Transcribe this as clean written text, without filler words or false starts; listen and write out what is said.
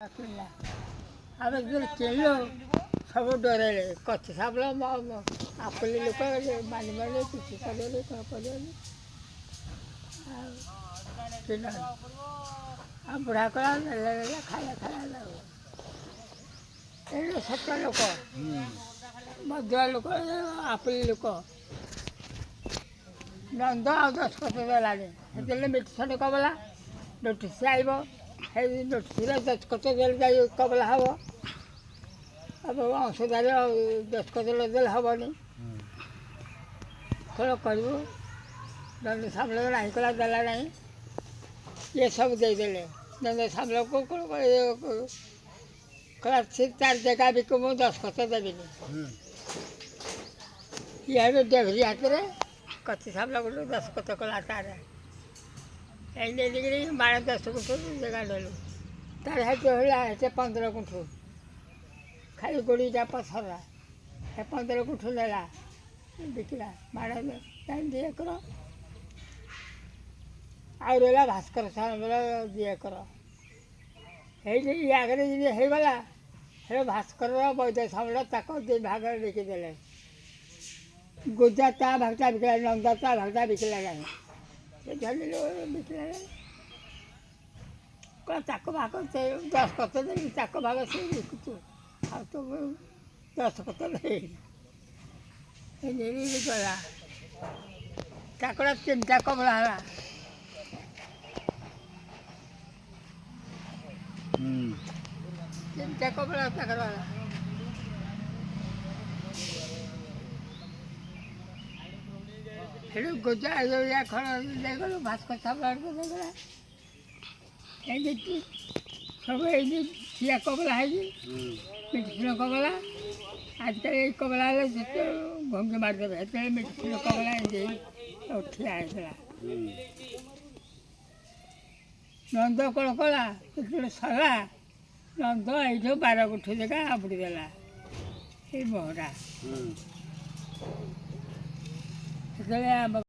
Aquella. Aveva quello favorevole, cosa sapevamo, a quelli locali, mani, tutti quelli quelli. Che non. A Buracola, la cala. E lo sotto loco, ma due loco, a quelli loco. Non do da scottare, e delle mettine covola, non ti saivo, e non ti da scottare del covola havo. अब औषधाले जसको त्यसले हबनी थोड़ा करू नंद सामने नहीं कला दला नहीं ये सब दे देले नंद सामने को क्लास से 4 जगह भी को 10 खत देबी ये है देवरी आते रे कच्चे सामने को 10 खत कला तारे एने डिग्री 12 10 को जगह ले लो तारे है तो है 15 को खाली गोड़ीटा पथरा हे 15 गुंठ नेला बिकला माड़ा दिए कर आउरेला भास्कर साल दिए कर हे आगे जी होगला हे भास्कर वैद्य सामने तक 2 भाग बिकिदेले गुजा ता भागटा बिकला नंदा ता भागटा बिकला नहीं झली बिकला ताक भाग 10 कत ताक भाग से बिकुचु हाँ तो 10 कत नहीं गला ताकड़ा 3टा कमला है 3टा कमला ताकड़ा हेलो गोजा या खड़ा देखो भास्कर सामने देखला ए देखी सब ए सिया कमला है जी मेडिसिन कमला आजकल एक कमला भंगी मार देते मेडिसिन कमला उठी आएगा नंद कल कला सला नंद ये 12 गुंठ जगह आबड़ी देला ये बहरा